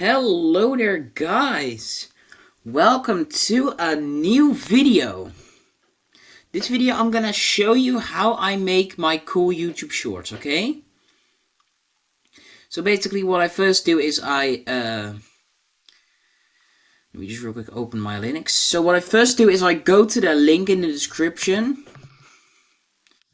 Hello there, guys. Welcome to a new video. This video I'm gonna show you how I make my cool YouTube shorts, okay? So basically what I first do is let me just real quick open my Linux. So what I first do is I go to the link in the description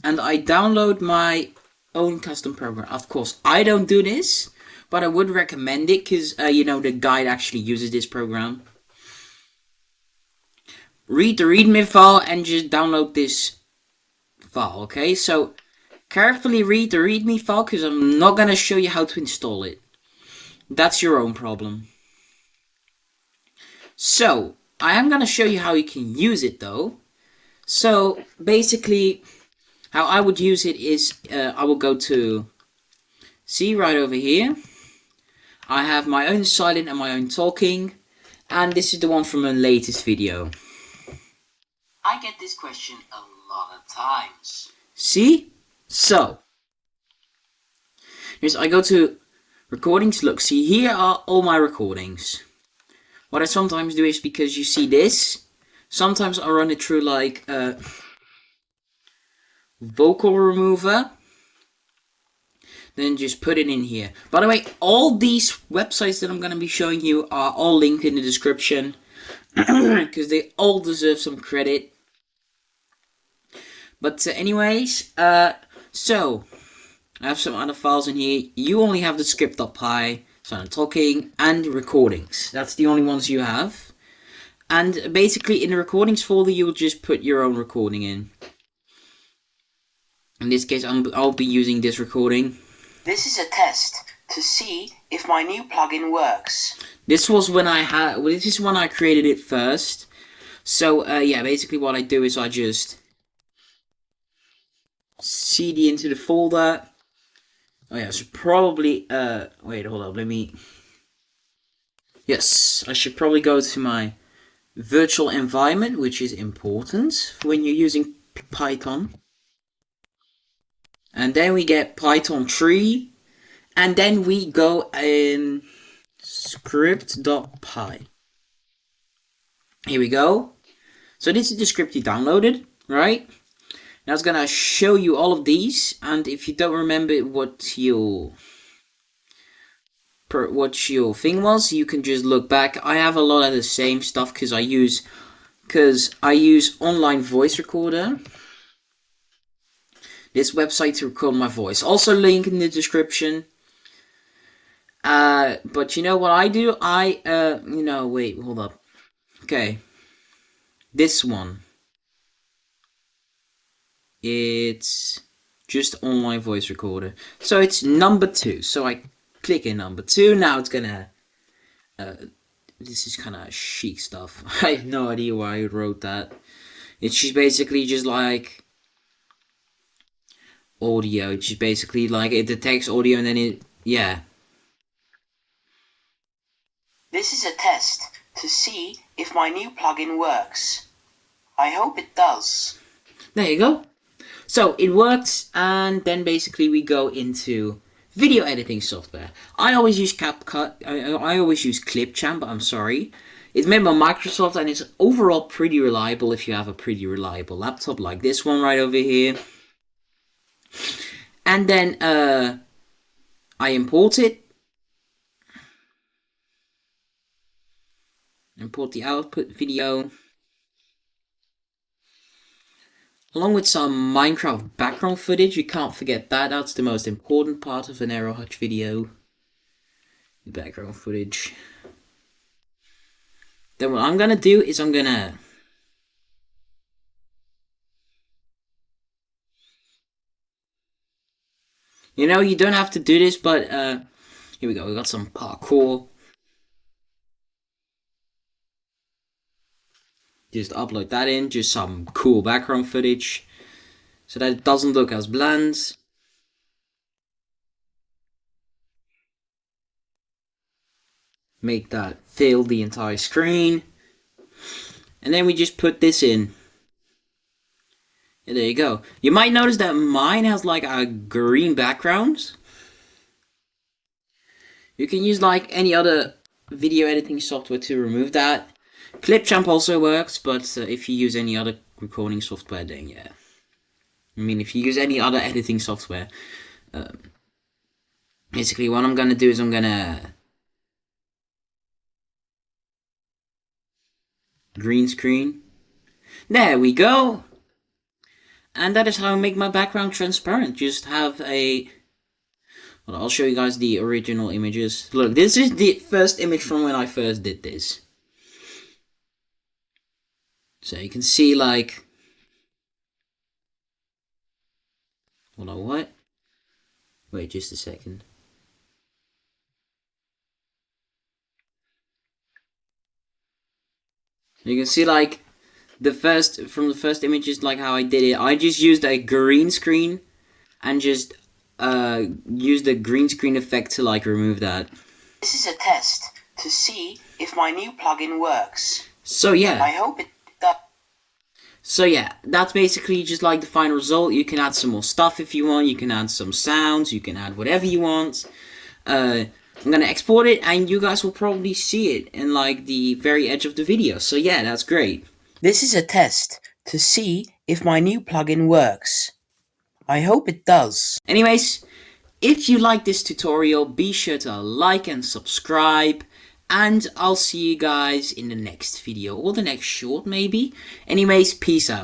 and I download my own custom program. Of course, I don't do this, but I would recommend it because, the guide actually uses this program. Read the README file and just download this file, okay? So, carefully read the README file because I'm not going to show you how to install it. That's your own problem. So, I am going to show you how you can use it though. So, basically, how I would use it is, I will go to, see right over here. I have my own silent and my own talking, and this is the one from my latest video. I get this question a lot of times. See? So, here's, I go to recordings. Look, see, here are all my recordings. What I sometimes do is, because you see this, sometimes I run it through like vocal remover. Then just put it in here. By the way, all these websites that I'm going to be showing you are all linked in the description. Because they all deserve some credit. But anyways, so I have some other files in here. You only have the script.py, silent talking, and recordings. That's the only ones you have. And basically in the recordings folder, you'll just put your own recording in. In this case, I'll be using this recording. This is a test to see if my new plugin works. This is when I created it first. So yeah, basically what I do is I just cd into the folder. Oh yeah, so probably wait, hold up, yes, I should probably go to my virtual environment, which is important when you're using Python. And then we get Python 3. And then we go in script.py. Here we go. So this is the script you downloaded, right? Now it's gonna show you all of these. And if you don't remember what your thing was, you can just look back. I have a lot of the same stuff because I use online voice recorder. This website to record my voice. Also link in the description. But you know what I do? Wait, hold up. Okay. This one. It's just online voice recorder. So it's number 2. So I click in number 2. Now it's gonna, this is kind of chic stuff. I have no idea why I wrote that. It's just basically just like audio. It's just basically like it detects audio and then yeah. This is a test to see if my new plugin works. I hope it does. There you go. So it works, and then basically we go into video editing software. I always use CapCut. I always use Clipchamp, but I'm sorry. It's made by Microsoft, and it's overall pretty reliable if you have a pretty reliable laptop like this one right over here. And then I import it. Import the output video. Along with some Minecraft background footage. You can't forget that. That's the most important part of an WAChar video. The background footage. Then what I'm gonna do is I'm gonna you don't have to do this, but here we go. We got some parkour. Just upload that in, just some cool background footage, so that it doesn't look as bland. Make that fill the entire screen. And then we just put this in. And there you go. You might notice that mine has like a green background. You can use like any other video editing software to remove that. Clipchamp also works, but if you use any other recording software, then yeah. I mean, if you use any other editing software, basically what I'm gonna do is I'm gonna green screen. There we go. And that is how I make my background transparent. Just have a... Well, I'll show you guys the original images. Look, this is the first image from when I first did this. So you can see, like... Hold on, what? Wait just a second. You can see, like, from the first images, like how I did it. I just used a green screen and just used the green screen effect to, like, remove that. This is a test to see if my new plugin works. So yeah. I hope it does. So yeah, that's basically just like the final result. You can add some more stuff if you want. You can add some sounds. You can add whatever you want. I'm gonna export it and you guys will probably see it in like the very edge of the video. So yeah, that's great. This is a test to see if my new plugin works. I hope it does. Anyways, if you like this tutorial, be sure to like and subscribe. And I'll see you guys in the next video or the next short maybe. Anyways, peace out.